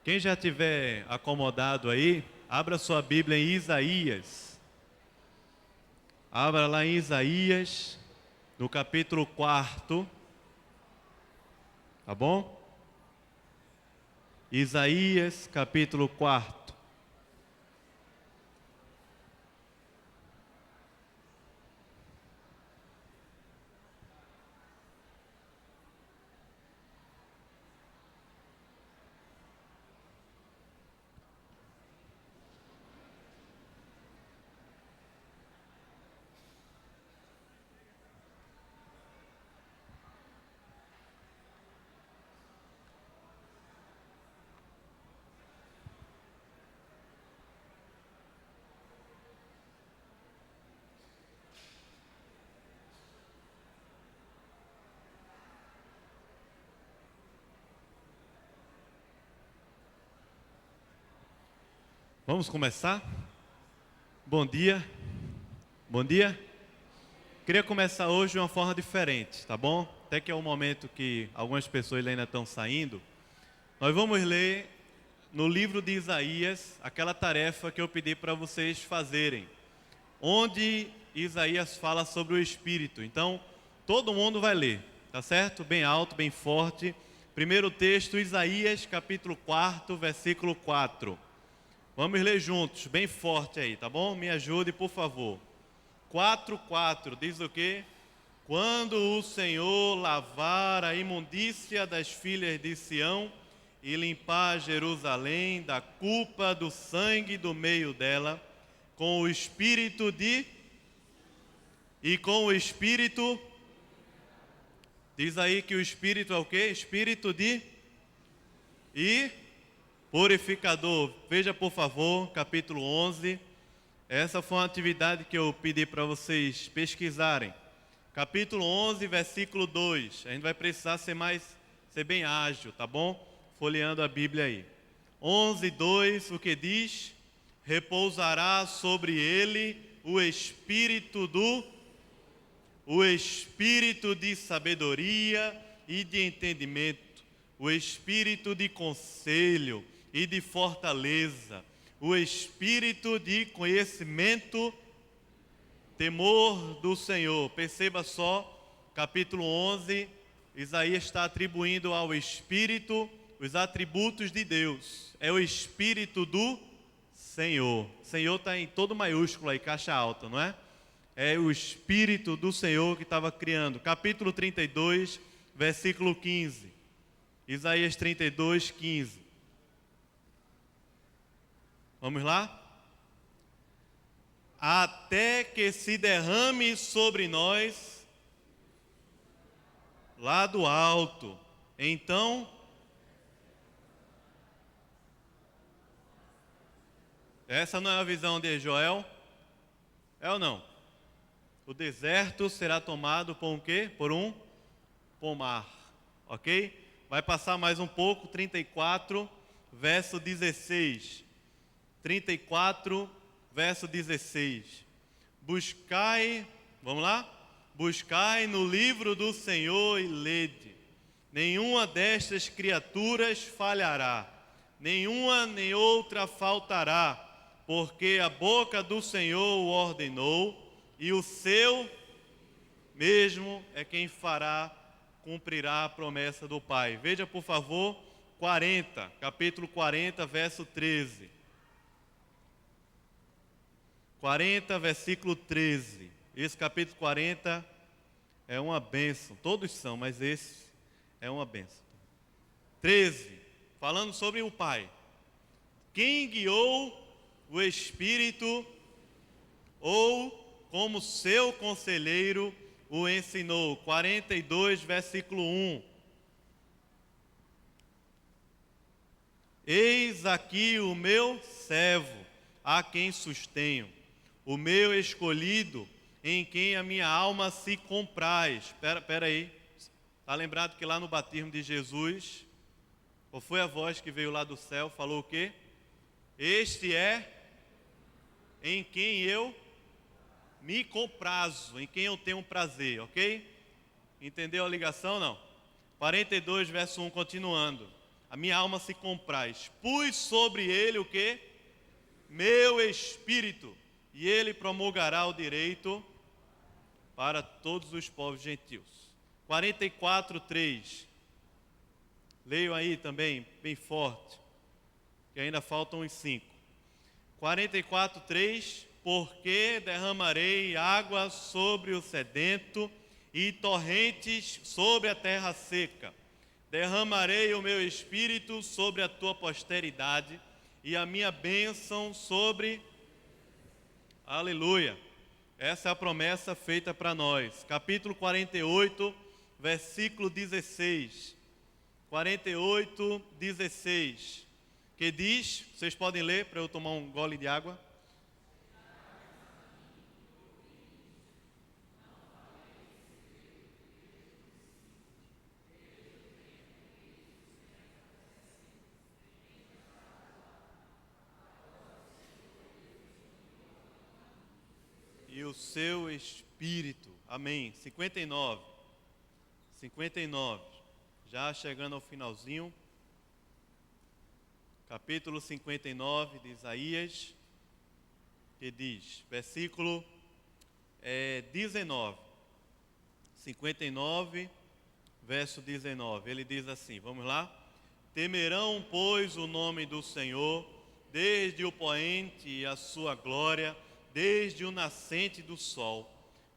Quem já tiver acomodado aí, abra sua Bíblia em Isaías. Abra lá em Isaías, no capítulo 4, tá bom? Isaías, capítulo 4. Vamos começar? Bom dia. Bom dia. Queria começar hoje de uma forma diferente, tá bom? Até que é o momento que algumas pessoas ainda estão saindo. Nós vamos ler no livro de Isaías aquela tarefa que eu pedi para vocês fazerem, onde Isaías fala sobre o Espírito. Então, todo mundo vai ler, tá certo? Bem alto, bem forte. Primeiro texto, Isaías, capítulo 4, versículo 4. Vamos ler juntos, bem forte aí, tá bom? Me ajude, por favor. 4:4 diz o quê? Quando o Senhor lavar a imundícia das filhas de Sião e limpar Jerusalém da culpa do sangue do meio dela, com o espírito de... E com o espírito... Diz aí que o espírito é o quê? Espírito de... E... purificador. Veja, por favor, capítulo 11. Essa foi uma atividade que eu pedi para vocês pesquisarem. Capítulo 11, versículo 2. A gente vai precisar ser bem ágil, tá bom? Folheando a Bíblia aí. 11:2, o que diz? Repousará sobre ele o espírito de sabedoria e de entendimento, o espírito de conselho e de fortaleza, o espírito de conhecimento, temor do Senhor. Perceba só, capítulo 11, Isaías está atribuindo ao Espírito os atributos de Deus. É o Espírito do Senhor. Senhor está em todo maiúsculo aí, caixa alta, não é? É o Espírito do Senhor que estava criando. Capítulo 32, versículo 15. Isaías 32, 15. Vamos lá? Até que se derrame sobre nós lá do alto. Então, essa não é a visão de Joel? É ou não? O deserto será tomado por um quê? Por um pomar, ok? Vai passar mais um pouco, 34, verso 16. 34, verso 16. Buscai, vamos lá? Buscai no livro do Senhor e lede. Nenhuma destas criaturas falhará, nenhuma nem outra faltará, porque a boca do Senhor o ordenou, e o seu mesmo é quem cumprirá a promessa do Pai. Veja, por favor, 40, capítulo 40, verso 13. 40, versículo 13. Esse capítulo 40 é uma bênção. Todos são, mas esse é uma bênção. 13, falando sobre o Pai. Quem guiou o Espírito, ou como seu conselheiro o ensinou. 42, versículo 1. Eis aqui o meu servo, a quem sustenho, o meu escolhido, em quem a minha alma se compraz. Espera aí. Está lembrado que lá no batismo de Jesus, qual foi a voz que veio lá do céu? Falou o quê? Este é em quem eu me comprazo, em quem eu tenho prazer, ok? Entendeu a ligação, não? 42, verso 1, continuando. A minha alma se compraz. Pus sobre ele o quê? Meu espírito. E ele promulgará o direito para todos os povos gentios. 44:3. Leiam aí também, bem forte, que ainda faltam uns 5. 44:3. Porque derramarei água sobre o sedento e torrentes sobre a terra seca. Derramarei o meu espírito sobre a tua posteridade e a minha bênção sobre... Aleluia! Essa é a promessa feita para nós. Capítulo 48, versículo 16. 48:16. Que diz, vocês podem ler para eu tomar um gole de água? E o seu espírito. Amém. 59. Já chegando ao finalzinho. Capítulo 59 de Isaías, que diz, versículo 19. 59, verso 19. Ele diz assim, vamos lá? Temerão, pois, o nome do Senhor, desde o poente e a sua glória, desde o nascente do sol,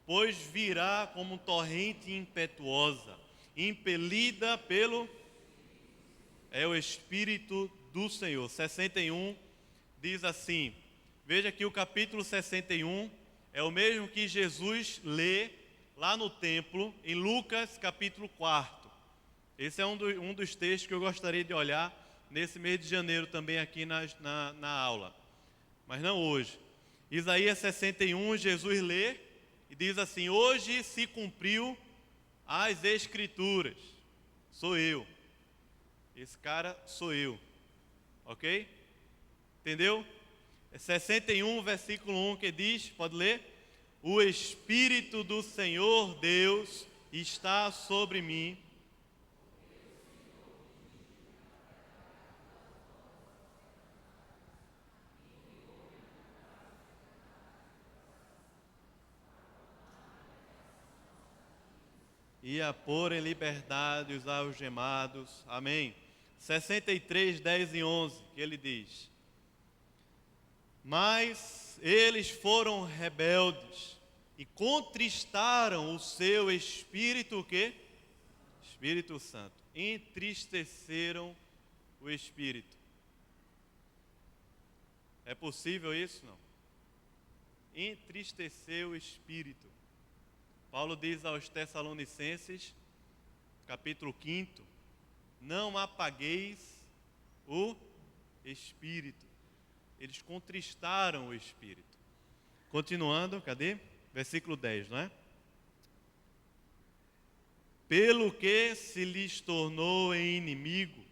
pois virá como torrente impetuosa, impelida pelo... É o Espírito do Senhor. 61 diz assim, veja que o capítulo 61 é o mesmo que Jesus lê lá no templo, em Lucas capítulo 4. Esse é um dos textos que eu gostaria de olhar nesse mês de janeiro também aqui na aula, mas não hoje. Isaías 61, Jesus lê e diz assim, hoje se cumpriu as Escrituras. Sou eu. Esse cara sou eu. Ok? Entendeu? É 61, versículo 1 que diz, pode ler? O Espírito do Senhor Deus está sobre mim. E a pôr em liberdade os algemados. Amém. 63, 10 e 11, que ele diz, mas eles foram rebeldes e contristaram o seu Espírito, o quê? Espírito Santo. Entristeceram o Espírito. É possível isso? Não. Entristecer o Espírito. Paulo diz aos Tessalonicenses, capítulo 5, não apagueis o Espírito. Eles contristaram o Espírito. Continuando, cadê? Versículo 10, não é? Pelo que se lhes tornou em inimigo,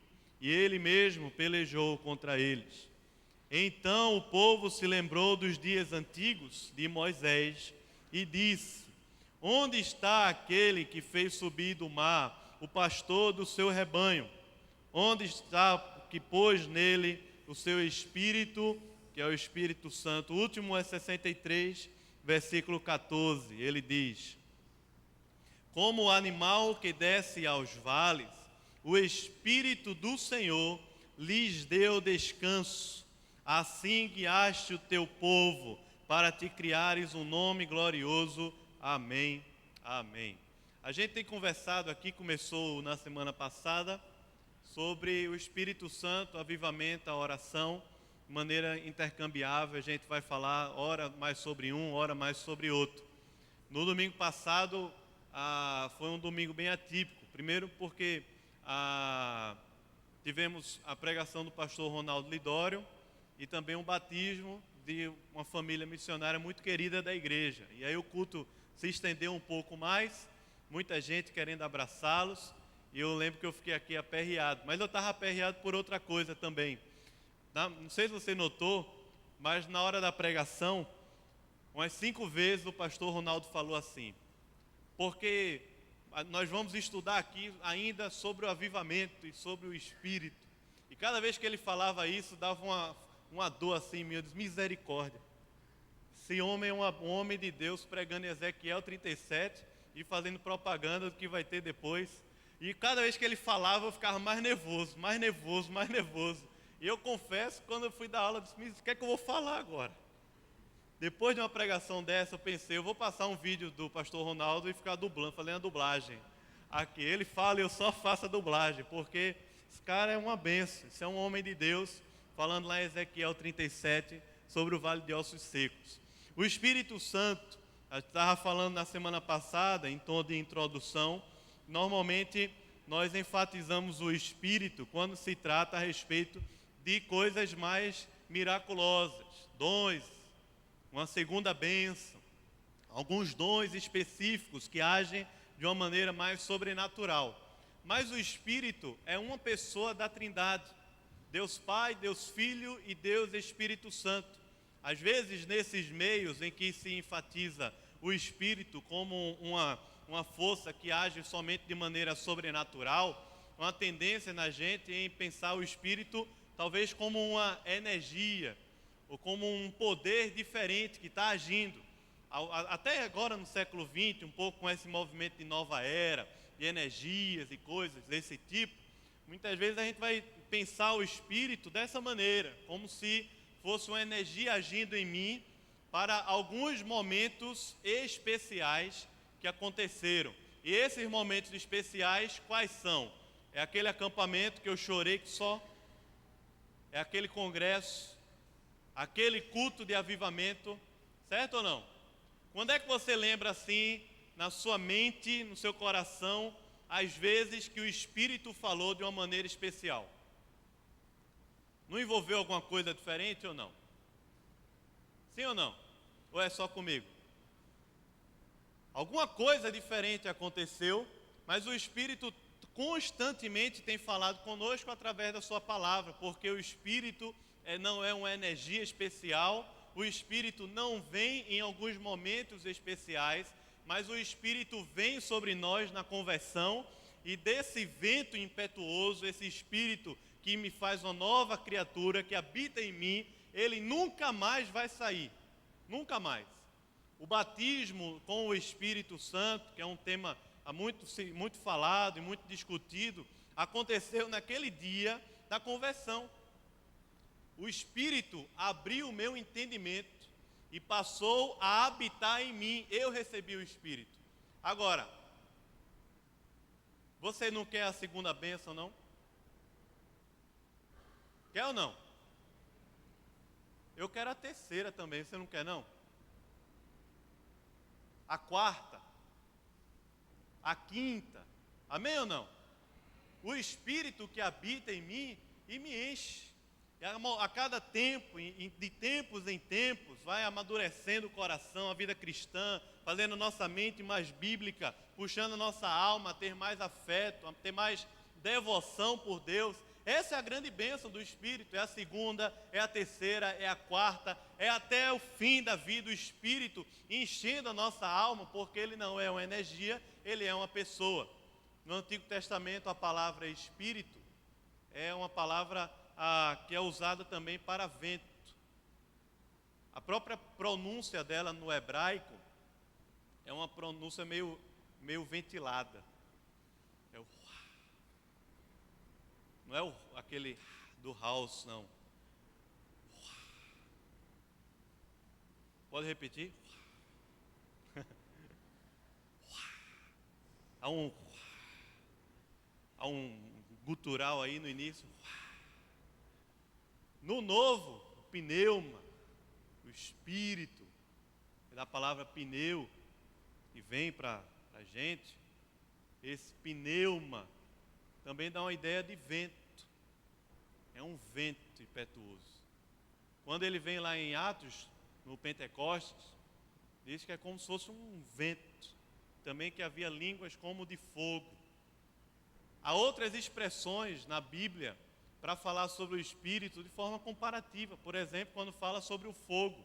e ele mesmo pelejou contra eles. Então o povo se lembrou dos dias antigos de Moisés e disse, onde está aquele que fez subir do mar o pastor do seu rebanho? Onde está que pôs nele o seu Espírito, que é o Espírito Santo? O último é 63, versículo 14. Ele diz, como o animal que desce aos vales, o Espírito do Senhor lhes deu descanso. Assim guiaste o teu povo, para te criares um nome glorioso. Amém, amém. A gente tem conversado aqui, começou na semana passada, sobre o Espírito Santo, avivamento, a oração, de maneira intercambiável. A gente vai falar ora mais sobre um, ora mais sobre outro. No domingo passado, foi um domingo bem atípico. Primeiro porque tivemos a pregação do pastor Ronaldo Lidório e também um batismo de uma família missionária muito querida da igreja. E aí o culto se estendeu um pouco mais, muita gente querendo abraçá-los, e eu lembro que eu fiquei aqui aperreado, mas eu estava aperreado por outra coisa também. Não sei se você notou, mas na hora da pregação, umas 5 vezes o pastor Ronaldo falou assim, porque nós vamos estudar aqui ainda sobre o avivamento e sobre o Espírito. E cada vez que ele falava isso, dava uma dor assim, meu Deus, misericórdia. Esse homem é um homem de Deus pregando em Ezequiel 37 e fazendo propaganda do que vai ter depois. E cada vez que ele falava, eu ficava mais nervoso, mais nervoso, mais nervoso. E eu confesso, quando eu fui dar aula, eu disse, o que é que eu vou falar agora? Depois de uma pregação dessa, eu pensei, eu vou passar um vídeo do pastor Ronaldo e ficar dublando, fazendo a dublagem. Aqui, ele fala e eu só faço a dublagem, porque esse cara é uma benção. Esse é um homem de Deus, falando lá em Ezequiel 37, sobre o Vale de Ossos Secos. O Espírito Santo, eu estava falando na semana passada, em tom de introdução, normalmente nós enfatizamos o Espírito quando se trata a respeito de coisas mais miraculosas, dons, uma segunda bênção, alguns dons específicos que agem de uma maneira mais sobrenatural. Mas o Espírito é uma pessoa da Trindade, Deus Pai, Deus Filho e Deus Espírito Santo. Às vezes, nesses meios em que se enfatiza o Espírito como uma força que age somente de maneira sobrenatural, uma tendência na gente em pensar o Espírito talvez como uma energia, ou como um poder diferente que está agindo. Até agora no século XX, um pouco com esse movimento de nova era, de energias e coisas desse tipo, muitas vezes a gente vai pensar o Espírito dessa maneira, como se fosse uma energia agindo em mim para alguns momentos especiais que aconteceram. E esses momentos especiais, quais são? É aquele acampamento que eu chorei que só, é aquele congresso, aquele culto de avivamento, certo ou não? Quando é que você lembra assim, na sua mente, no seu coração, as vezes que o Espírito falou de uma maneira especial? Não envolveu alguma coisa diferente ou não? Sim ou não? Ou é só comigo? Alguma coisa diferente aconteceu, mas o Espírito constantemente tem falado conosco através da sua palavra, porque o Espírito não é uma energia especial, o Espírito não vem em alguns momentos especiais, mas o Espírito vem sobre nós na conversão, e desse vento impetuoso, esse Espírito que me faz uma nova criatura, que habita em mim, ele nunca mais vai sair, nunca mais. O batismo com o Espírito Santo, que é um tema muito falado e muito discutido, aconteceu naquele dia da conversão. O Espírito abriu o meu entendimento e passou a habitar em mim. Eu recebi o Espírito. Agora, você não quer a segunda bênção, não? Quer ou não? Eu quero a terceira também, você não quer, não? A quarta, a quinta, amém ou não? O Espírito que habita em mim e me enche. E a cada tempo, de tempos em tempos, vai amadurecendo o coração, a vida cristã, fazendo nossa mente mais bíblica, puxando nossa alma a ter mais afeto, a ter mais devoção por Deus. Essa é a grande bênção do Espírito, é a segunda, é a terceira, é a quarta, é até o fim da vida, o Espírito enchendo a nossa alma, porque ele não é uma energia, ele é uma pessoa. No Antigo Testamento a palavra Espírito é uma palavra que é usada também para vento. A própria pronúncia dela no hebraico é uma pronúncia meio ventilada. É o não é aquele do house, não. Pode repetir? Há um gutural aí no início. No novo, o pneuma, o espírito, é da palavra pneu, que vem para a gente. Esse pneuma também dá uma ideia de vento. É um vento impetuoso. Quando ele vem lá em Atos, no Pentecostes, diz que é como se fosse um vento. Também que havia línguas como de fogo. Há outras expressões na Bíblia para falar sobre o Espírito de forma comparativa. Por exemplo, quando fala sobre o fogo.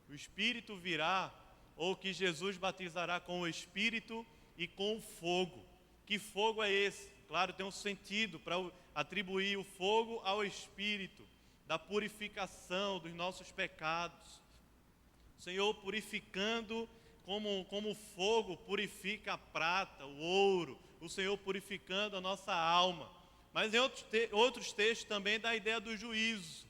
O Espírito virá, ou que Jesus batizará com o Espírito e com o fogo. Que fogo é esse? claro, tem um sentido para atribuir o fogo ao Espírito, da purificação dos nossos pecados. O Senhor purificando como o fogo purifica a prata, o ouro, o Senhor purificando a nossa alma. Mas em outros textos também dá a ideia do juízo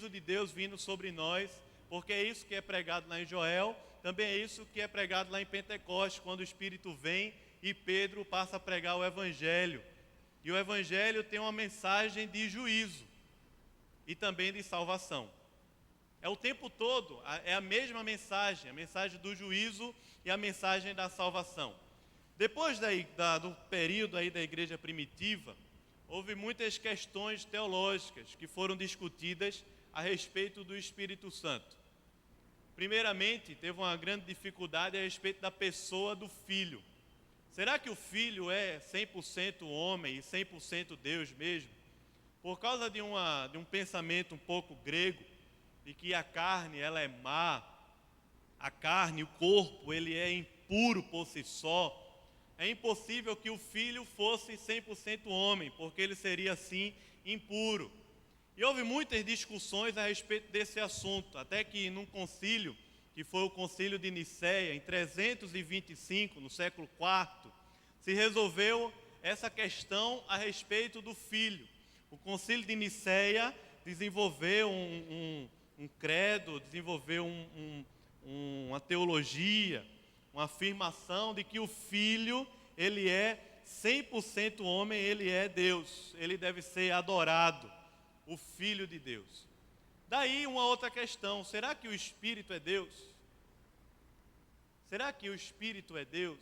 de Deus vindo sobre nós, porque é isso que é pregado lá em Joel, também é isso que é pregado lá em Pentecostes, quando o Espírito vem e Pedro passa a pregar o Evangelho. E o Evangelho tem uma mensagem de juízo e também de salvação. É o tempo todo, é a mesma mensagem, a mensagem do juízo e a mensagem da salvação. Depois do período aí da igreja primitiva, houve muitas questões teológicas que foram discutidas a respeito do Espírito Santo. Primeiramente, teve uma grande dificuldade a respeito da pessoa do Filho. Será que o Filho é 100% homem e 100% Deus mesmo? Por causa de um pensamento um pouco grego, de que a carne ela é má, a carne, o corpo, ele é impuro por si só, é impossível que o Filho fosse 100% homem, porque ele seria assim impuro. E houve muitas discussões a respeito desse assunto, até que num concílio, que foi o concílio de Nicéia, em 325, no século IV, se resolveu essa questão a respeito do Filho. O concílio de Nicéia desenvolveu um credo, desenvolveu uma teologia, uma afirmação de que o Filho, ele é 100% homem, ele é Deus, ele deve ser adorado, o Filho de Deus. Daí uma outra questão, será que o Espírito é Deus? Será que o Espírito é Deus?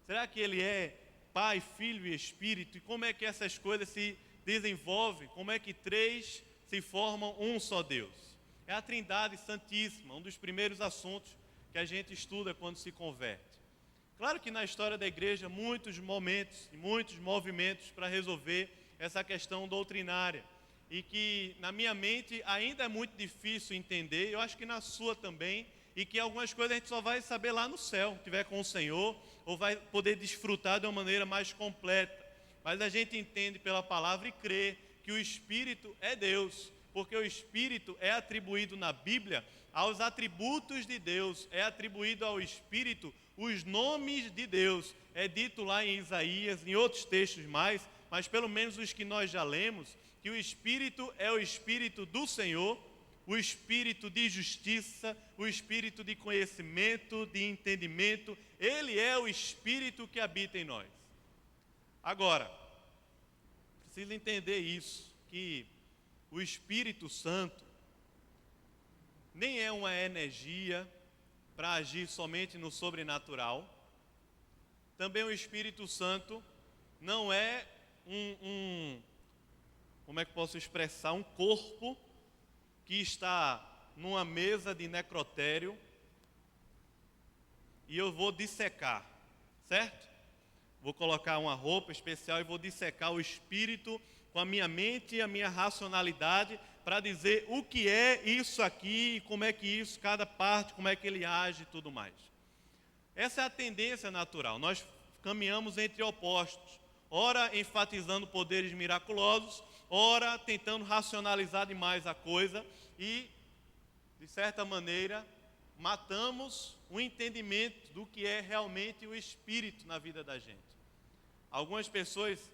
Será que ele é Pai, Filho e Espírito? E como é que essas coisas se desenvolvem? Como é que três se formam um só Deus? É a Trindade Santíssima, um dos primeiros assuntos que a gente estuda quando se converte. Claro que na história da igreja, muitos momentos e muitos movimentos para resolver essa questão doutrinária, e que na minha mente ainda é muito difícil entender, eu acho que na sua também, e que algumas coisas a gente só vai saber lá no céu, se estiver com o Senhor, ou vai poder desfrutar de uma maneira mais completa. Mas a gente entende pela palavra e crê que o Espírito é Deus, porque o Espírito é atribuído na Bíblia aos atributos de Deus, é atribuído ao Espírito os nomes de Deus. É dito lá em Isaías, em outros textos mais, mas pelo menos os que nós já lemos, que o Espírito é o Espírito do Senhor, o Espírito de justiça, o Espírito de conhecimento, de entendimento. Ele é o Espírito que habita em nós. Agora, precisa entender isso, que o Espírito Santo nem é uma energia para agir somente no sobrenatural. Também o Espírito Santo não é como é que posso expressar, um corpo que está numa mesa de necrotério e eu vou dissecar, certo? Vou colocar uma roupa especial e vou dissecar o Espírito com a minha mente e a minha racionalidade para dizer o que é isso aqui, como é que isso, cada parte, como é que ele age e tudo mais. Essa é a tendência natural. Nós caminhamos entre opostos, ora enfatizando poderes miraculosos, ora tentando racionalizar demais a coisa e, de certa maneira, matamos o entendimento do que é realmente o Espírito na vida da gente. Algumas pessoas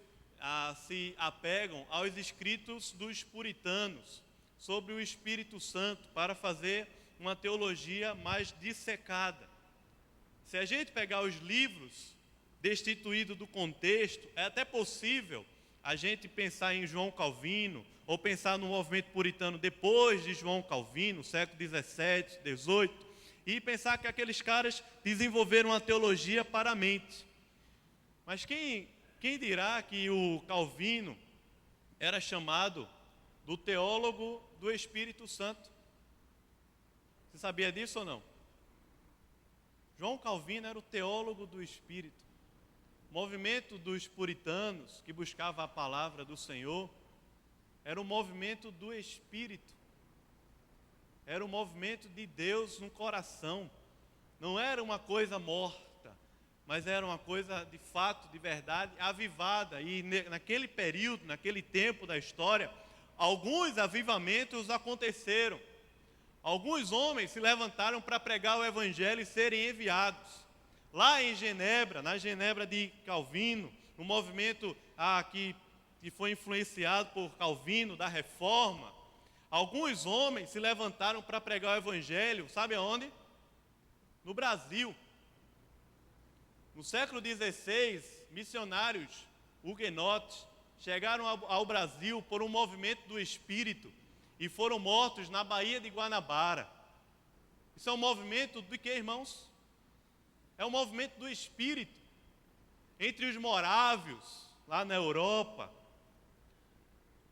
se apegam aos escritos dos puritanos sobre o Espírito Santo para fazer uma teologia mais dissecada. Se a gente pegar os livros destituídos do contexto, é até possível a gente pensar em João Calvino ou pensar no movimento puritano depois de João Calvino, século 17, 18, e pensar que aqueles caras desenvolveram uma teologia para a mente. Mas quem dirá que o Calvino era chamado do teólogo do Espírito Santo? Você sabia disso ou não? João Calvino era o teólogo do Espírito. O movimento dos puritanos que buscava a palavra do Senhor era o movimento do Espírito. Era o movimento de Deus no coração. Não era uma coisa morta, mas era uma coisa de fato, de verdade, avivada. E naquele período, naquele tempo da história, alguns avivamentos aconteceram. Alguns homens se levantaram para pregar o evangelho e serem enviados. Lá em Genebra, na Genebra de Calvino, um movimento que foi influenciado por Calvino, da Reforma, alguns homens se levantaram para pregar o evangelho, sabe aonde? No Brasil. No século XVI, missionários huguenotes chegaram ao Brasil por um movimento do Espírito e foram mortos na Baía de Guanabara. Isso é um movimento de quê, irmãos? É um movimento do Espírito. Entre os morávios, lá na Europa,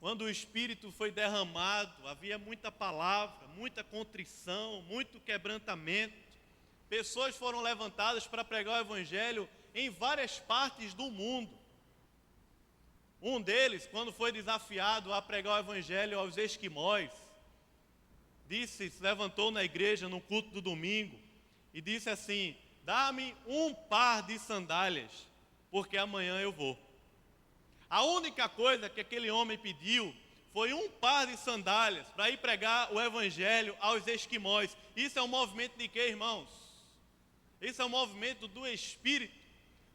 quando o Espírito foi derramado, havia muita palavra, muita contrição, muito quebrantamento. Pessoas foram levantadas para pregar o Evangelho em várias partes do mundo. Um deles, quando foi desafiado a pregar o Evangelho aos esquimós, se levantou na igreja no culto do domingo e disse assim: dá-me um par de sandálias, porque amanhã eu vou. A única coisa que aquele homem pediu foi um par de sandálias para ir pregar o evangelho aos esquimós. Isso é um movimento de quê, irmãos? Isso é um movimento do Espírito.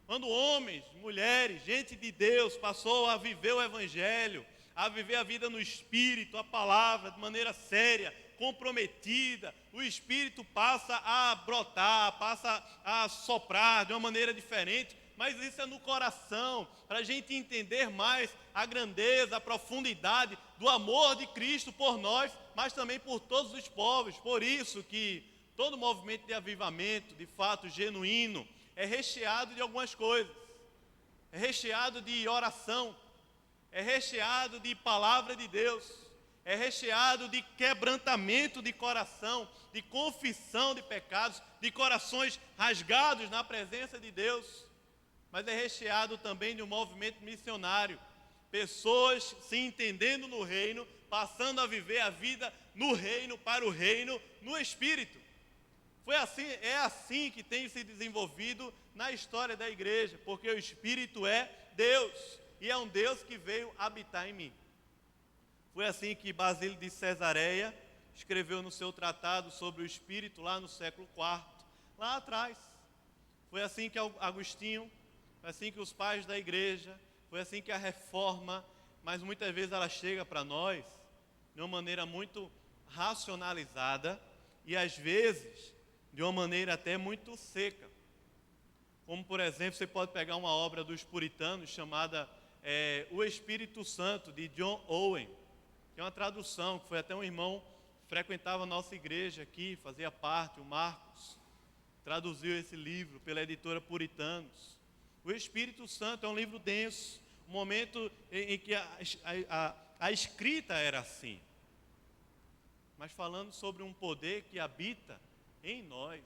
Quando homens, mulheres, gente de Deus passou a viver o evangelho, a viver a vida no Espírito, a palavra de maneira séria, comprometida, o Espírito passa a brotar, passa a soprar de uma maneira diferente, mas isso é no coração, para a gente entender mais a grandeza, a profundidade do amor de Cristo por nós, mas também por todos os povos. Por isso que todo movimento de avivamento, de fato genuíno, é recheado de algumas coisas, é recheado de oração, é recheado de palavra de Deus, é recheado de quebrantamento de coração, de confissão de pecados, de corações rasgados na presença de Deus, mas é recheado também de um movimento missionário, pessoas se entendendo no reino, passando a viver a vida no reino, para o reino, no Espírito. É assim que tem se desenvolvido na história da igreja, porque o Espírito é Deus, e é um Deus que veio habitar em mim. Foi assim que Basílio de Cesareia escreveu no seu tratado sobre o Espírito, lá no século IV, lá atrás. Foi assim que Agostinho, foi assim que os pais da igreja, foi assim que a Reforma, mas muitas vezes ela chega para nós de uma maneira muito racionalizada e às vezes de uma maneira até muito seca. Como, por exemplo, você pode pegar uma obra dos puritanos chamada O Espírito Santo, de John Owen, que é uma tradução, que foi até um irmão que frequentava a nossa igreja aqui, fazia parte, o Marcos, traduziu esse livro pela editora Puritanos. O Espírito Santo é um livro denso, um momento em que a escrita era assim, mas falando sobre um poder que habita em nós,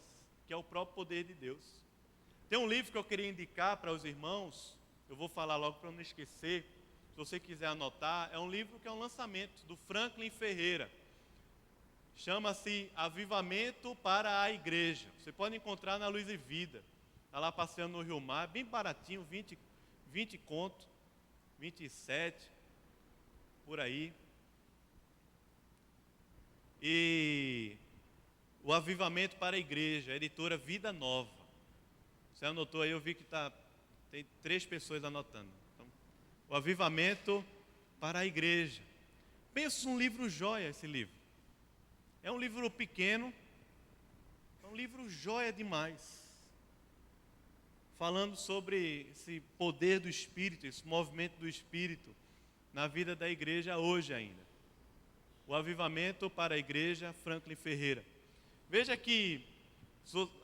que é o próprio poder de Deus. Tem um livro que eu queria indicar para os irmãos, eu vou falar logo para não esquecer, se você quiser anotar, é um livro que é um lançamento do Franklin Ferreira, chama-se Avivamento para a Igreja. Você pode encontrar na Luz e Vida, está lá passeando no Rio Mar, bem baratinho, 20 conto, 27, por aí. E o Avivamento para a Igreja, a editora Vida Nova. Você anotou aí, eu vi que tem 3 pessoas anotando. Então, o Avivamento para a Igreja. Pensa um livro joia esse livro. É um livro pequeno, é um livro joia demais. Falando sobre esse poder do Espírito, esse movimento do Espírito na vida da igreja hoje ainda. O Avivamento para a Igreja, Franklin Ferreira. Veja que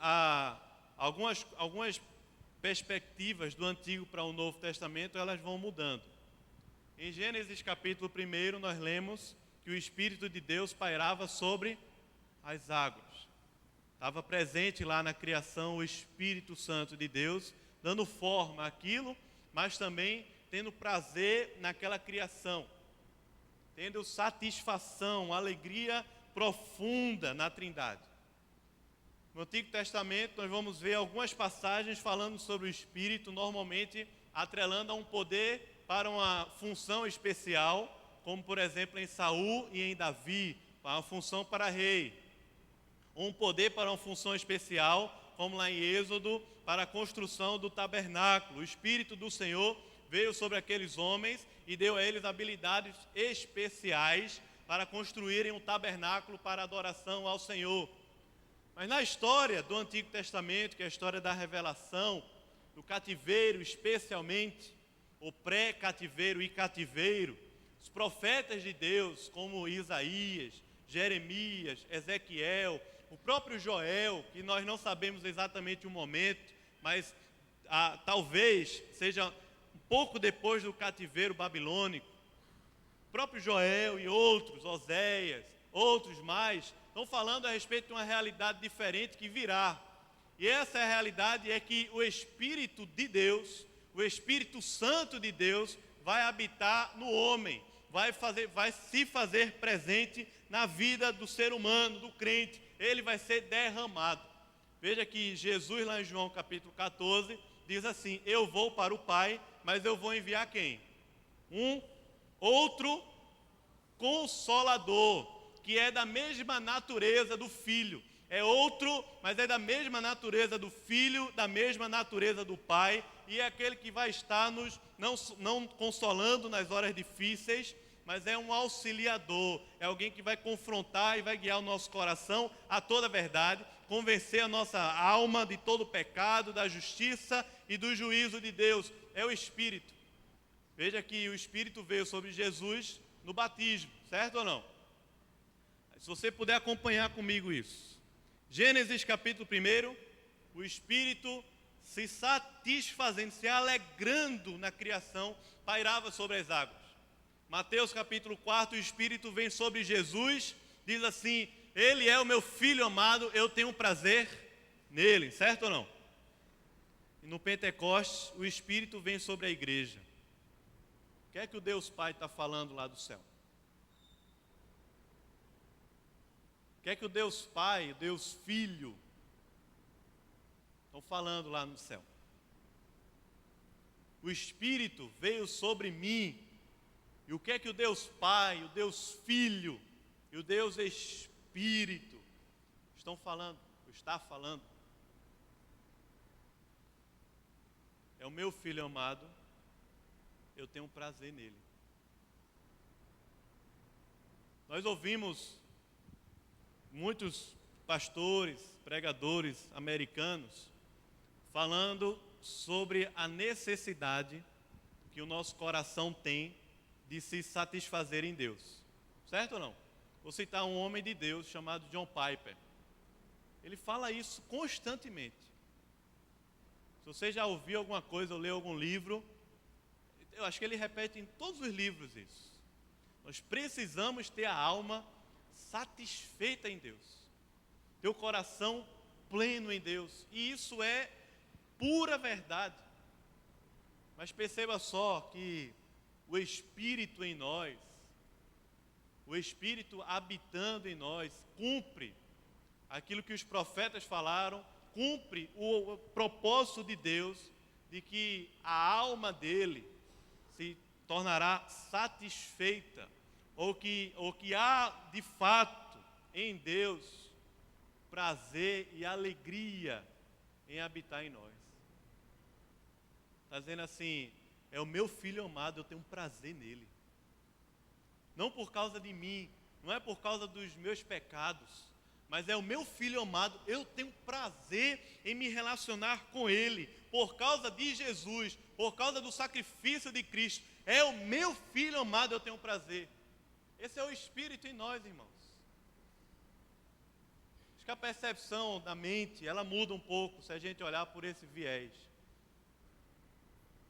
há algumas perspectivas do Antigo para o Novo Testamento, elas vão mudando. Em Gênesis capítulo 1, nós lemos que o Espírito de Deus pairava sobre as águas. Estava presente lá na criação o Espírito Santo de Deus, dando forma àquilo, mas também tendo prazer naquela criação, tendo satisfação, alegria profunda na Trindade. No Antigo Testamento nós vamos ver algumas passagens falando sobre o Espírito, normalmente atrelando a um poder para uma função especial, como por exemplo em Saul e em Davi, para uma função para rei. Um poder para uma função especial, como lá em Êxodo, para a construção do tabernáculo. O Espírito do Senhor veio sobre aqueles homens e deu a eles habilidades especiais para construírem um tabernáculo para adoração ao Senhor. Mas na história do Antigo Testamento, que é a história da revelação, do cativeiro especialmente, o pré-cativeiro e cativeiro, os profetas de Deus, como Isaías, Jeremias, Ezequiel, o próprio Joel, que nós não sabemos exatamente o momento, mas talvez seja um pouco depois do cativeiro babilônico, o próprio Joel e outros, Oséias, outros mais, estão falando a respeito de uma realidade diferente que virá. E essa realidade é que o Espírito de Deus, o Espírito Santo de Deus, vai habitar no homem, vai se fazer presente na vida do ser humano, do crente. Ele vai ser derramado. Veja que Jesus, lá em João capítulo 14, diz assim: eu vou para o Pai, mas eu vou enviar quem? Um outro Consolador, que é da mesma natureza do Filho. É outro, mas é da mesma natureza do Filho, da mesma natureza do Pai, e é aquele que vai estar nos não consolando nas horas difíceis, mas é um auxiliador, é alguém que vai confrontar e vai guiar o nosso coração a toda a verdade, convencer a nossa alma de todo o pecado, da justiça e do juízo de Deus. É o Espírito. Veja que o Espírito veio sobre Jesus no batismo, certo ou não? Se você puder acompanhar comigo isso. Gênesis capítulo 1, o Espírito se satisfazendo, se alegrando na criação, pairava sobre as águas. Mateus capítulo 4, o Espírito vem sobre Jesus, diz assim: ele é o meu Filho amado, eu tenho prazer nele, certo ou não? E no Pentecostes, o Espírito vem sobre a igreja. O que é que o Deus Pai está falando lá do céu? O que é que o Deus Pai, o Deus Filho, estão falando lá no céu? O Espírito veio sobre mim. E o que é que o Deus Pai, o Deus Filho e o Deus Espírito estão falando, ou está falando? É o meu Filho amado, eu tenho prazer nele. Nós ouvimos muitos pastores, pregadores americanos falando sobre a necessidade que o nosso coração tem de se satisfazer em Deus, certo ou não? Vou citar um homem de Deus chamado John Piper. Ele fala isso constantemente. Se você já ouviu alguma coisa ou leu algum livro, eu acho que ele repete em todos os livros isso. Nós precisamos ter a alma satisfeita em Deus, ter o coração pleno em Deus, e isso é pura verdade. Mas perceba só que o Espírito em nós, o Espírito habitando em nós, cumpre aquilo que os profetas falaram, cumpre o propósito de Deus, de que a alma dele se tornará satisfeita, ou que há de fato em Deus prazer e alegria em habitar em nós. Está dizendo assim: é o meu Filho amado, eu tenho prazer nele. Não por causa de mim, não é por causa dos meus pecados, mas é o meu Filho amado, eu tenho prazer em me relacionar com ele, por causa de Jesus, por causa do sacrifício de Cristo. É o meu Filho amado, eu tenho prazer. Esse é o Espírito em nós, irmãos. Acho que a percepção da mente, ela muda um pouco se a gente olhar por esse viés.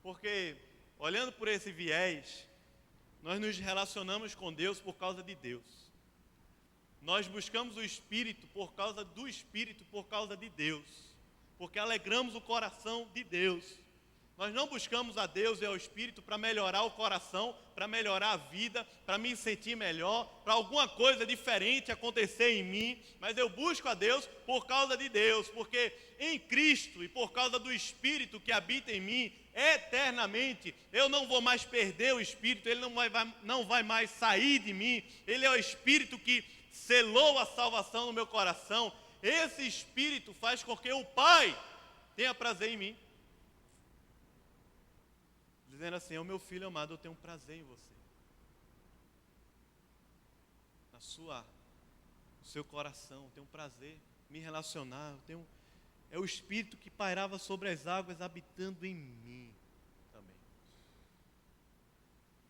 Porque, olhando por esse viés, nós nos relacionamos com Deus por causa de Deus. Nós buscamos o Espírito por causa do Espírito, por causa de Deus. Porque alegramos o coração de Deus. Nós não buscamos a Deus e ao Espírito para melhorar o coração, para melhorar a vida, para me sentir melhor, para alguma coisa diferente acontecer em mim, mas eu busco a Deus por causa de Deus, porque em Cristo e por causa do Espírito que habita em mim, eternamente, eu não vou mais perder o Espírito, ele não vai mais sair de mim, ele é o Espírito que selou a salvação no meu coração. Esse Espírito faz com que o Pai tenha prazer em mim, dizendo assim: o meu filho amado, eu tenho prazer em você, no seu coração, eu tenho prazer em me relacionar, é o Espírito que pairava sobre as águas habitando em mim também.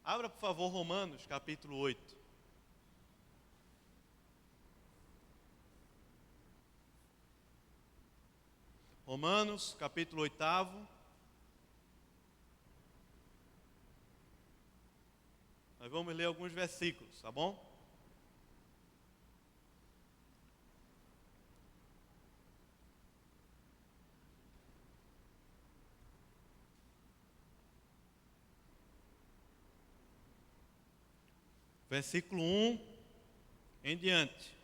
Abra, por favor, Romanos capítulo 8. Romanos capítulo 8. Nós vamos ler alguns versículos, tá bom? Versículo 1 em diante,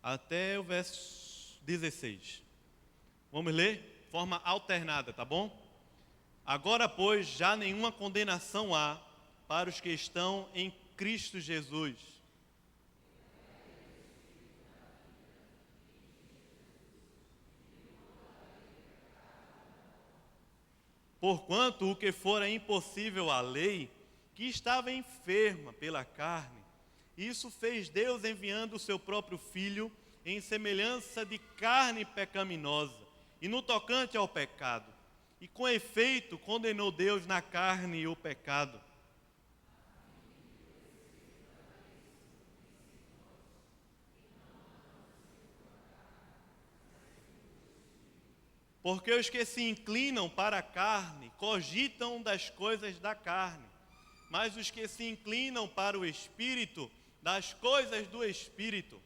até o verso 16. Vamos ler de forma alternada, tá bom? Agora, pois, já nenhuma condenação há para os que estão em Cristo Jesus. Porquanto o que fora impossível à lei, que estava enferma pela carne, isso fez Deus enviando o seu próprio Filho em semelhança de carne pecaminosa, e no tocante ao pecado, e com efeito condenou Deus na carne o pecado. Porque os que se inclinam para a carne cogitam das coisas da carne, mas os que se inclinam para o Espírito, das coisas do Espírito.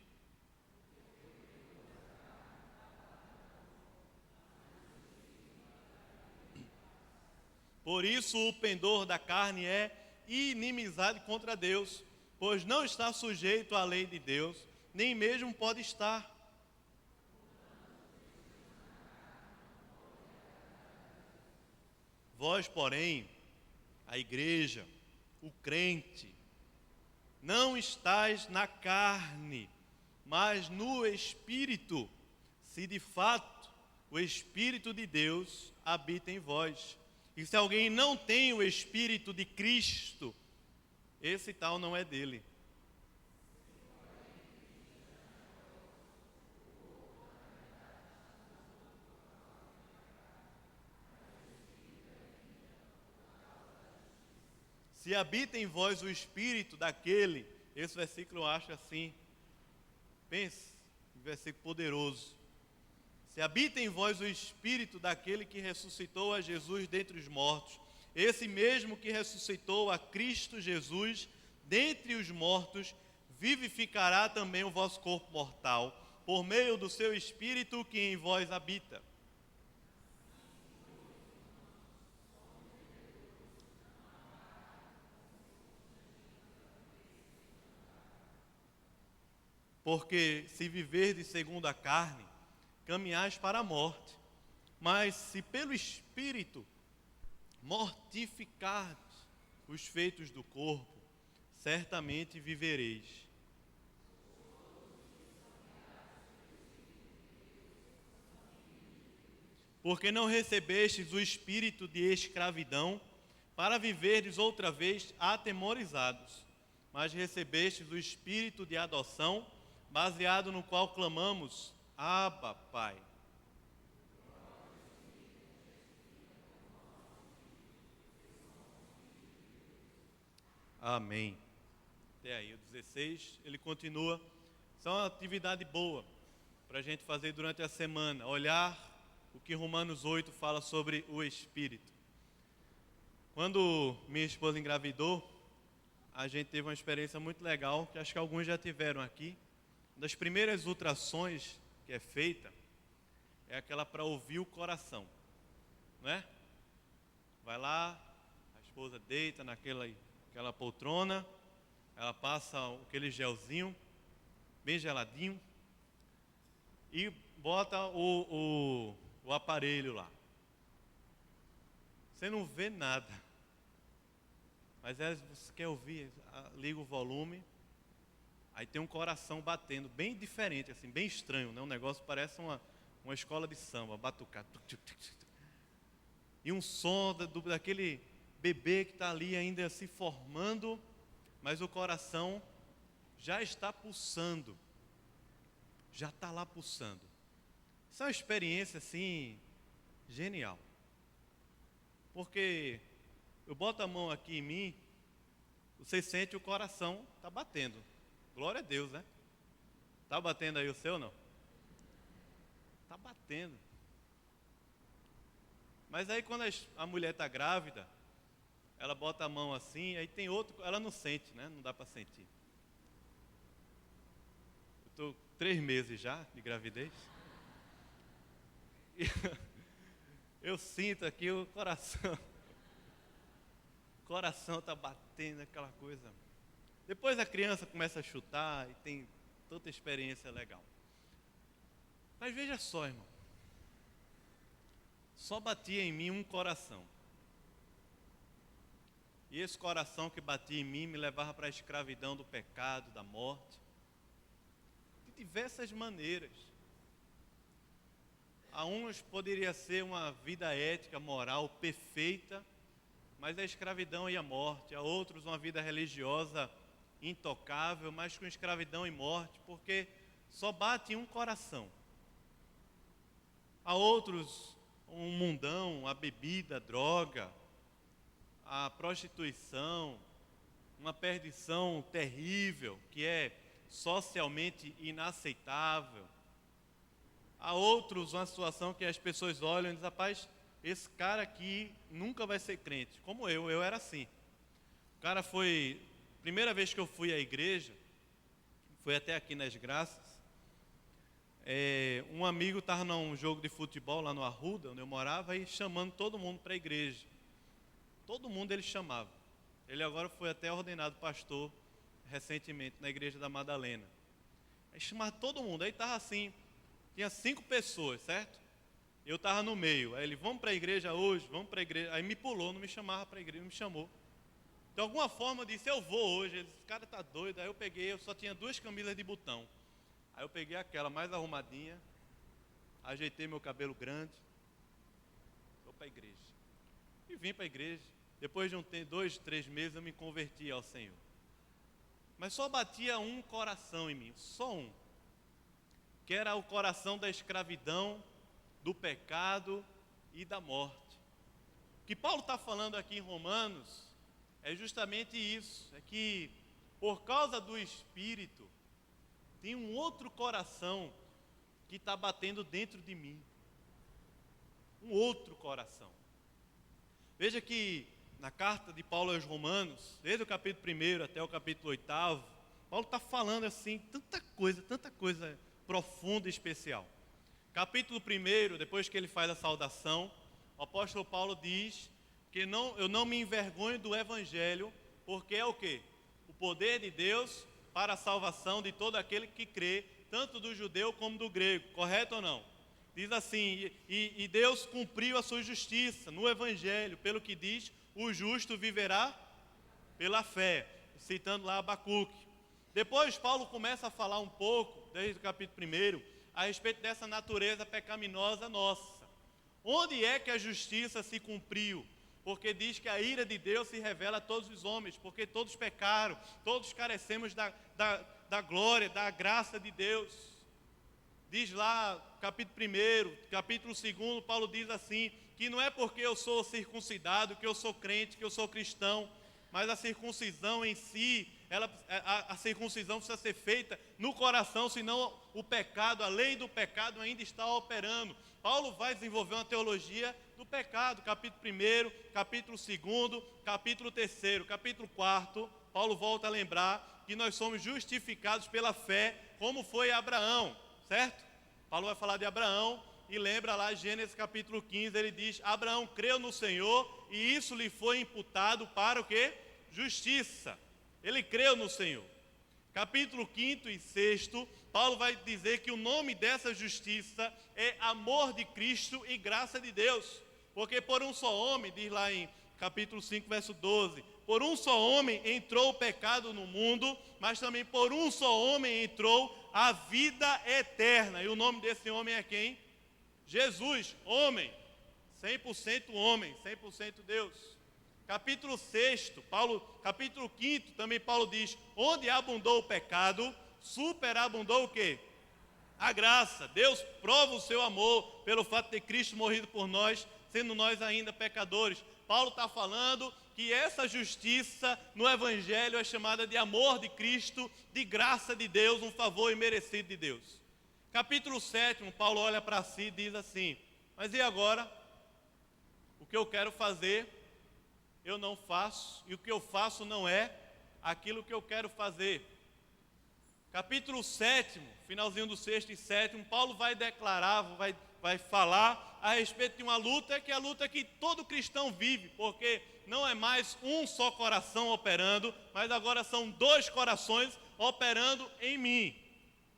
Por isso o pendor da carne é inimizade contra Deus, pois não está sujeito à lei de Deus, nem mesmo pode estar. Vós, porém, a igreja, o crente, não estáis na carne, mas no Espírito, se de fato o Espírito de Deus habita em vós. E se alguém não tem o Espírito de Cristo, esse tal não é dele. Se habita em vós o Espírito daquele, esse versículo eu acho assim, pense, um versículo poderoso. Se habita em vós o Espírito daquele que ressuscitou a Jesus dentre os mortos, esse mesmo que ressuscitou a Cristo Jesus dentre os mortos, vivificará também o vosso corpo mortal, por meio do seu Espírito que em vós habita. Porque se viverdes segundo a carne, caminhais para a morte, mas se pelo Espírito mortificardes os feitos do corpo, certamente vivereis. Porque não recebestes o espírito de escravidão para viverdes outra vez atemorizados, mas recebestes o espírito de adoção, baseado no qual clamamos: Abba, Pai. Amém. Até aí, o 16, ele continua. Isso é uma atividade boa para a gente fazer durante a semana, olhar o que Romanos 8 fala sobre o Espírito. Quando minha esposa engravidou, a gente teve uma experiência muito legal, que acho que alguns já tiveram aqui. Uma das primeiras ultrassons que é feita é aquela para ouvir o coração, não é? vai lá, a esposa deita aquela poltrona, ela passa aquele gelzinho, bem geladinho, e bota o aparelho lá. Você não vê nada, mas você quer ouvir, liga o volume, aí tem um coração batendo, bem diferente, assim, bem estranho, né? Um negócio parece uma escola de samba, batucado. E um som daquele bebê que está ali ainda se formando, mas o coração já está pulsando, já está lá pulsando. Isso é uma experiência assim, genial. Porque eu boto a mão aqui em mim, você sente o coração está batendo. Glória a Deus, né? Está batendo aí o seu ou não? Está batendo. Mas aí quando a mulher está grávida, ela bota a mão assim, aí tem outro, ela não sente, né? Não dá para sentir. Eu estou 3 meses já de gravidez. E eu sinto aqui o coração. O coração está batendo, aquela coisa. Depois a criança começa a chutar e tem tanta experiência legal. Mas veja só, irmão. Só batia em mim um coração. E esse coração que batia em mim me levava para a escravidão do pecado, da morte. De diversas maneiras. A uns poderia ser uma vida ética, moral, perfeita, mas a escravidão e a morte. A outros uma vida religiosa intocável, mas com escravidão e morte, porque só bate em um coração. A outros um mundão, a bebida, a droga, a prostituição, uma perdição terrível, que é socialmente inaceitável. Há outros uma situação que as pessoas olham e dizem, rapaz, esse cara aqui nunca vai ser crente, como eu era assim. O cara foi, primeira vez que eu fui à igreja, foi até aqui nas Graças, um amigo estava num jogo de futebol lá no Arruda, onde eu morava, e chamando todo mundo para a igreja. Todo mundo ele chamava. Ele agora foi até ordenado pastor recentemente na igreja da Madalena. Aí chamava todo mundo, aí estava assim, tinha 5 pessoas, certo? Eu estava no meio, aí ele, vamos para a igreja hoje, vamos para a igreja. Aí me pulou, não me chamava para a igreja, me chamou. De alguma forma eu disse, eu vou hoje. Ele disse, esse cara está doido. Aí eu peguei, eu só tinha 2 camisas de botão. Aí eu peguei aquela mais arrumadinha, ajeitei meu cabelo grande, vou para a igreja. E vim para a igreja. Depois de 2, 3 meses eu me converti ao Senhor. Mas só batia um coração em mim, só um. Que era o coração da escravidão, do pecado e da morte. O que Paulo está falando aqui em Romanos é justamente isso. É que por causa do Espírito, tem um outro coração que está batendo dentro de mim. Um outro coração. Veja que na carta de Paulo aos Romanos, desde o capítulo 1 até o capítulo 8, Paulo está falando assim, tanta coisa profunda e especial. Capítulo 1, depois que ele faz a saudação, o apóstolo Paulo diz que eu não me envergonho do Evangelho, porque é o quê? O poder de Deus para a salvação de todo aquele que crê, tanto do judeu como do grego, correto ou não? Diz assim, e Deus cumpriu a sua justiça no Evangelho, pelo que diz, o justo viverá pela fé, citando lá Abacuque. Depois Paulo começa a falar um pouco, desde o capítulo 1, a respeito dessa natureza pecaminosa nossa. Onde é que a justiça se cumpriu? Porque diz que a ira de Deus se revela a todos os homens, porque todos pecaram, todos carecemos da glória, da graça de Deus. Diz lá, capítulo 1, capítulo 2, Paulo diz assim, que não é porque eu sou circuncidado, que eu sou crente, que eu sou cristão, mas a circuncisão em si, a circuncisão precisa ser feita no coração, senão o pecado, a lei do pecado ainda está operando. Paulo vai desenvolver uma teologia do pecado, capítulo 1, capítulo 2, capítulo 3, capítulo 4, Paulo volta a lembrar que nós somos justificados pela fé, como foi Abraão, certo? Paulo vai falar de Abraão e lembra lá Gênesis capítulo 15, ele diz, Abraão creu no Senhor e isso lhe foi imputado para o quê? Justiça. Ele creu no Senhor. Capítulo 5 e 6, Paulo vai dizer que o nome dessa justiça é amor de Cristo e graça de Deus. Porque por um só homem, diz lá em capítulo 5, verso 12, por um só homem entrou o pecado no mundo, mas também por um só homem entrou a vida eterna. E o nome desse homem é quem? Jesus, homem, 100% homem, 100% Deus. Capítulo 6, capítulo 5, também Paulo diz, onde abundou o pecado, superabundou o quê? A graça. Deus prova o seu amor pelo fato de Cristo morrido por nós, sendo nós ainda pecadores. Paulo está falando que essa justiça no Evangelho é chamada de amor de Cristo, de graça de Deus, um favor imerecido de Deus. Capítulo 7, Paulo olha para si e diz assim, mas e agora? O que eu quero fazer, eu não faço, e o que eu faço não é aquilo que eu quero fazer. Capítulo 7, finalzinho do 6º e 7º, Paulo vai declarar, vai falar a respeito de uma luta, que é a luta que todo cristão vive, porque não é mais um só coração operando, mas agora são dois corações operando em mim,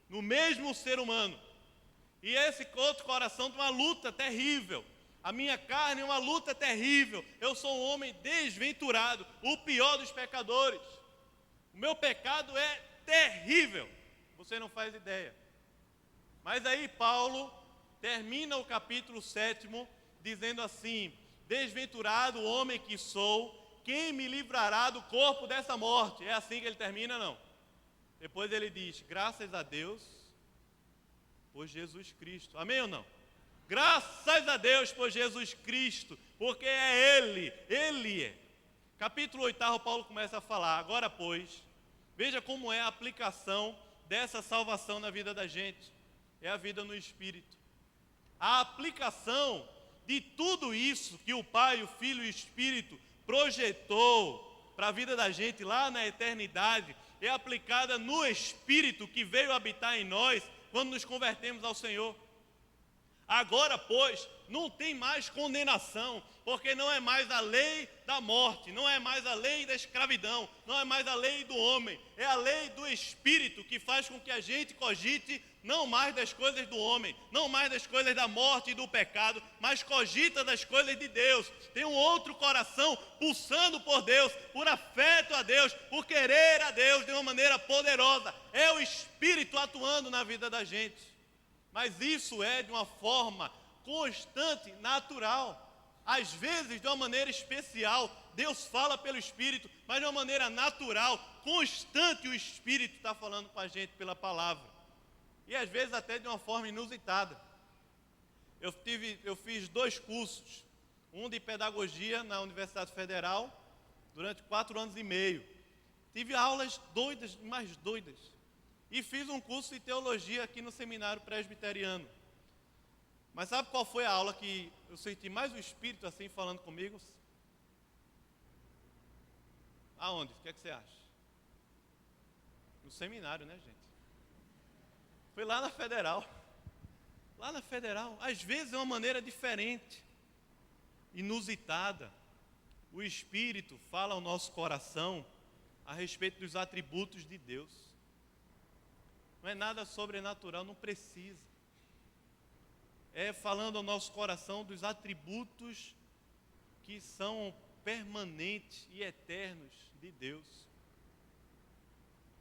no mesmo ser humano. E esse outro coração tem uma luta terrível. A minha carne é uma luta terrível. Eu sou um homem desventurado, o pior dos pecadores. O meu pecado é terrível. Você não faz ideia. Mas aí Paulo termina o capítulo 7 dizendo assim, desventurado homem que sou, quem me livrará do corpo dessa morte? É assim que ele termina, não? Depois ele diz, graças a Deus por Jesus Cristo. Amém ou não? Graças a Deus por Jesus Cristo, porque é Ele é. Capítulo 8, Paulo começa a falar, agora pois, veja como é a aplicação dessa salvação na vida da gente. É a vida no Espírito. A aplicação de tudo isso que o Pai, o Filho e o Espírito projetou para a vida da gente lá na eternidade, é aplicada no Espírito que veio habitar em nós quando nos convertemos ao Senhor. Agora, pois, não tem mais condenação, porque não é mais a lei da morte, não é mais a lei da escravidão, não é mais a lei do homem, é a lei do Espírito que faz com que a gente cogite não mais das coisas do homem, não mais das coisas da morte e do pecado, mas cogita das coisas de Deus. Tem um outro coração pulsando por Deus, por afeto a Deus, por querer a Deus de uma maneira poderosa. É o Espírito atuando na vida da gente. Mas isso é de uma forma constante, natural. Às vezes, de uma maneira especial, Deus fala pelo Espírito, mas de uma maneira natural, constante, o Espírito está falando com a gente pela palavra. E às vezes até de uma forma inusitada. Eu fiz 2 cursos, um de pedagogia na Universidade Federal, durante 4 anos e meio. Tive aulas doidas, mais doidas. E fiz um curso de teologia aqui no seminário presbiteriano. Mas sabe qual foi a aula que eu senti mais o Espírito assim falando comigo? Aonde? O que é que você acha? No seminário, né, gente? Foi lá na Federal. Lá na Federal. Às vezes é uma maneira diferente, inusitada. O Espírito fala ao nosso coração a respeito dos atributos de Deus. Não é nada sobrenatural, não precisa. É falando ao nosso coração dos atributos que são permanentes e eternos de Deus.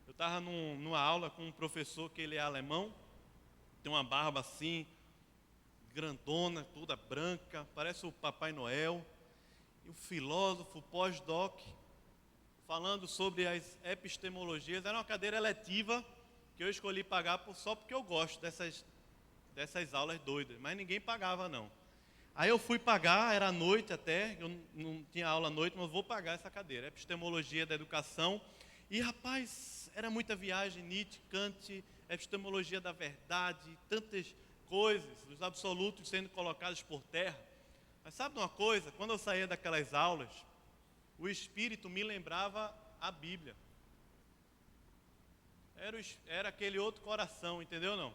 Eu estava numa aula com um professor que ele é alemão, tem uma barba assim, grandona, toda branca, parece o Papai Noel, e um filósofo pós-doc, falando sobre as epistemologias. Era uma cadeira eletiva, que eu escolhi pagar só porque eu gosto dessas aulas doidas, mas ninguém pagava não. Aí eu fui pagar, era à noite até, eu não tinha aula à noite, mas vou pagar essa cadeira, epistemologia da educação. E rapaz, era muita viagem, Nietzsche, Kant, epistemologia da verdade, tantas coisas, os absolutos sendo colocados por terra. Mas sabe uma coisa, quando eu saía daquelas aulas, o Espírito me lembrava a Bíblia. Era aquele outro coração, entendeu não?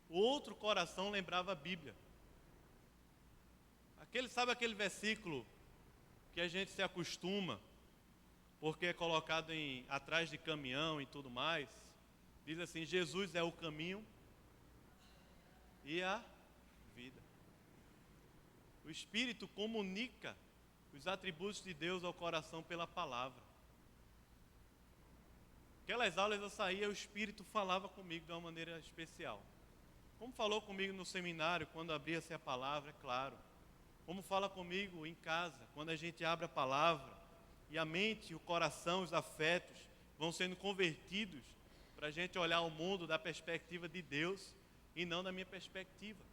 O outro coração lembrava a Bíblia. Sabe aquele versículo que a gente se acostuma, porque é colocado atrás de caminhão e tudo mais, diz assim: Jesus é o caminho e a vida. O Espírito comunica os atributos de Deus ao coração pela palavra. Aquelas aulas eu saía, o Espírito falava comigo de uma maneira especial. Como falou comigo no seminário, quando abria-se a palavra, é claro. Como fala comigo em casa, quando a gente abre a palavra, e a mente, o coração, os afetos vão sendo convertidos para a gente olhar o mundo da perspectiva de Deus e não da minha perspectiva.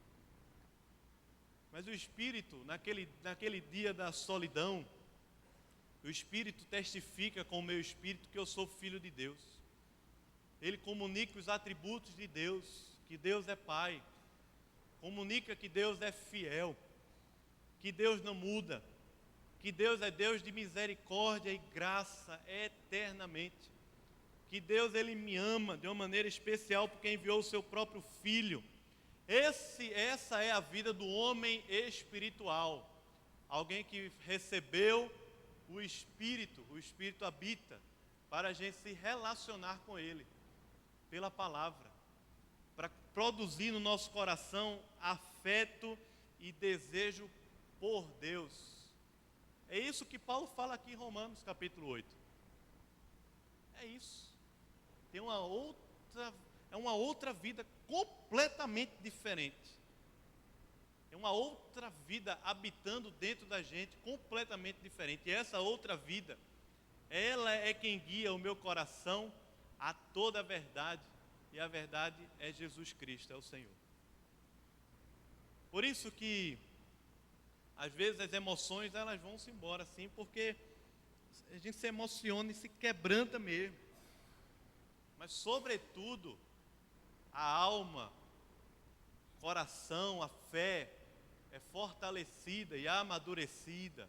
Mas o Espírito, naquele dia da solidão, o Espírito testifica com o meu espírito que eu sou filho de Deus. Ele comunica os atributos de Deus, que Deus é Pai. Comunica que Deus é fiel, que Deus não muda, que Deus é Deus de misericórdia e graça eternamente. Que Deus, Ele me ama de uma maneira especial porque enviou o seu próprio Filho. Essa é a vida do homem espiritual. Alguém que recebeu o Espírito habita para a gente se relacionar com Ele, pela palavra, para produzir no nosso coração afeto e desejo por Deus. É isso que Paulo fala aqui em Romanos capítulo 8. É isso. Tem uma outra vida completamente diferente. É uma outra vida habitando dentro da gente, completamente diferente. E essa outra vida, ela é quem guia o meu coração a toda a verdade. E a verdade é Jesus Cristo, é o Senhor. Por isso que, às vezes, as emoções, elas vão-se embora, assim, porque a gente se emociona e se quebranta mesmo. Mas, sobretudo, a alma, o coração, a fé é fortalecida e amadurecida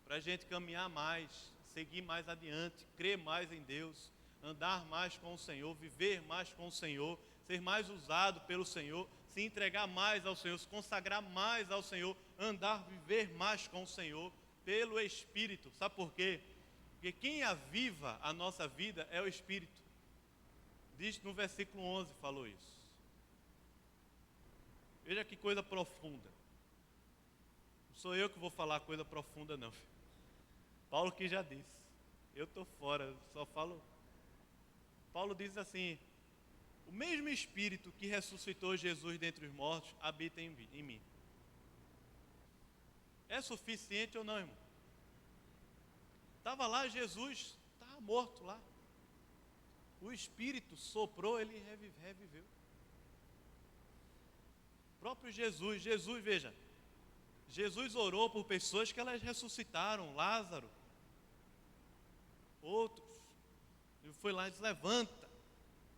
para a gente caminhar mais, seguir mais adiante, crer mais em Deus, andar mais com o Senhor, viver mais com o Senhor, ser mais usado pelo Senhor, se entregar mais ao Senhor, se consagrar mais ao Senhor, andar, viver mais com o Senhor, pelo Espírito. Sabe por quê? Porque quem aviva a nossa vida é o Espírito. Diz no versículo 11, falou isso. Veja que coisa profunda. Não sou eu que vou falar coisa profunda, não. Paulo que já disse. Eu estou fora, só falo. Paulo diz assim: o mesmo Espírito que ressuscitou Jesus dentre os mortos habita em mim. É suficiente ou não, irmão? Estava lá Jesus, estava morto lá. O Espírito soprou, ele reviveu. O próprio Jesus, veja, Jesus orou por pessoas que elas ressuscitaram, Lázaro, outros. Ele foi lá e disse: levanta.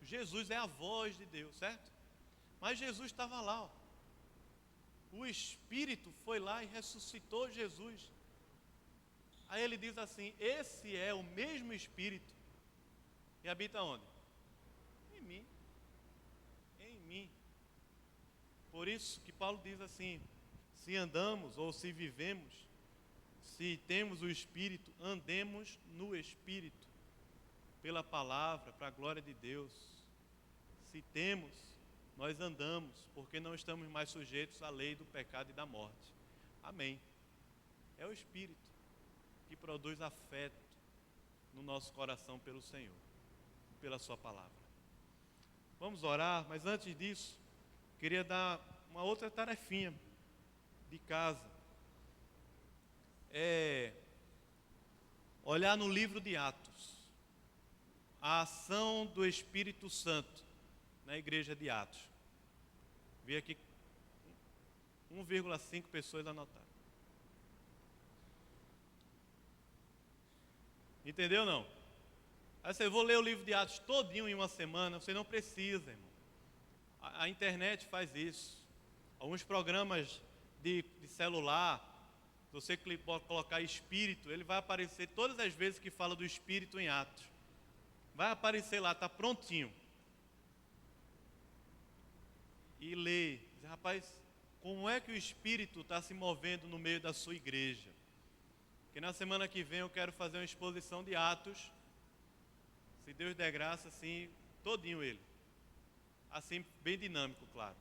Jesus é a voz de Deus, certo? Mas Jesus estava lá, ó. O Espírito foi lá e ressuscitou Jesus. Aí ele diz assim: esse é o mesmo Espírito que habita onde? Em mim. Em mim. Por isso que Paulo diz assim: se andamos ou se vivemos, se temos o Espírito, andemos no Espírito, pela palavra, para a glória de Deus. Se temos, nós andamos, porque não estamos mais sujeitos à lei do pecado e da morte. Amém. É o Espírito que produz afeto no nosso coração pelo Senhor, pela sua palavra. Vamos orar, mas antes disso, queria dar uma outra tarefinha de casa. Olhar no livro de Atos, a ação do Espírito Santo na igreja de Atos. Vi aqui 1,5 pessoas anotaram. Entendeu ou não? Aí você vou ler o livro de Atos todinho em uma semana, você não precisa, irmão. A internet faz isso. Alguns programas de celular, se você colocar Espírito, ele vai aparecer todas as vezes que fala do Espírito em Atos. Vai aparecer lá, está prontinho. E lê. Diz: rapaz, como é que o Espírito está se movendo no meio da sua igreja? que na semana que vem eu quero fazer uma exposição de Atos, se Deus der graça, assim, todinho ele. Assim, bem dinâmico, claro.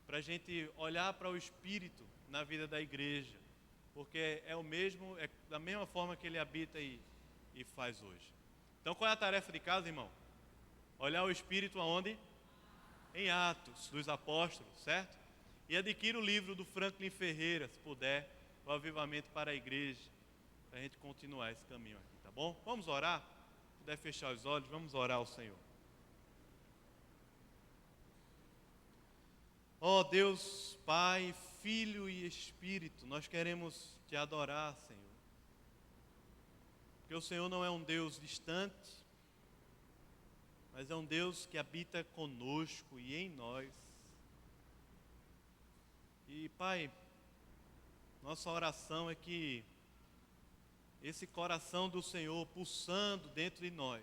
Para a gente olhar para o Espírito na vida da igreja, porque é o mesmo, é da mesma forma que ele habita e faz hoje. Então, qual é a tarefa de casa, irmão? Olhar o Espírito aonde? Em Atos dos Apóstolos, certo? E adquira o livro do Franklin Ferreira, se puder, o Avivamento para a Igreja, para a gente continuar esse caminho aqui, tá bom? Vamos orar? Se puder fechar os olhos, vamos orar ao Senhor. Ó Deus, Pai, Filho e Espírito, nós queremos te adorar, Senhor. Porque o Senhor não é um Deus distante, mas é um Deus que habita conosco e em nós. E, Pai, nossa oração é que esse coração do Senhor pulsando dentro de nós,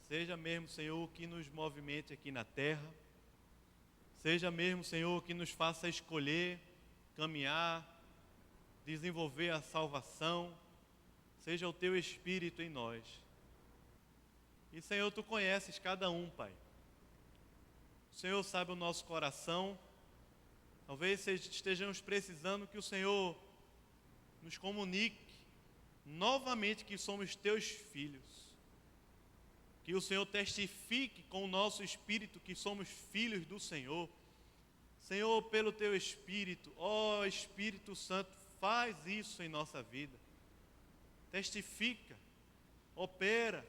seja mesmo, Senhor, o que nos movimente aqui na terra, seja mesmo, Senhor, que nos faça escolher, caminhar, desenvolver a salvação, seja o Teu Espírito em nós. E, Senhor, Tu conheces cada um, Pai. O Senhor sabe o nosso coração. Talvez estejamos precisando que o Senhor nos comunique novamente que somos Teus filhos. Que o Senhor testifique com o nosso espírito que somos filhos do Senhor. Senhor, pelo Teu Espírito, ó Espírito Santo, faz isso em nossa vida. Testifica, opera.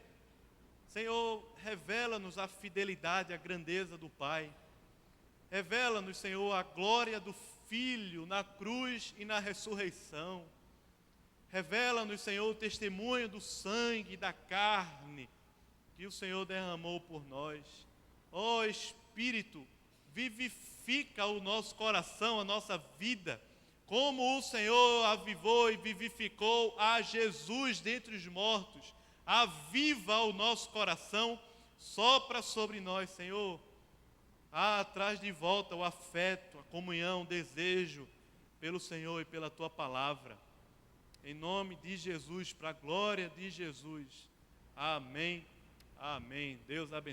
Senhor, revela-nos a fidelidade, a grandeza do Pai. Revela-nos, Senhor, a glória do Filho na cruz e na ressurreição. Revela-nos, Senhor, o testemunho do sangue e da carne que o Senhor derramou por nós. Ó Espírito, vivifica o nosso coração, a nossa vida, como o Senhor avivou e vivificou a Jesus dentre os mortos. Aviva o nosso coração, sopra sobre nós, Senhor. Traz de volta o afeto, a comunhão, o desejo pelo Senhor e pela Tua palavra. Em nome de Jesus, para a glória de Jesus. Amém. Amém. Deus abençoe.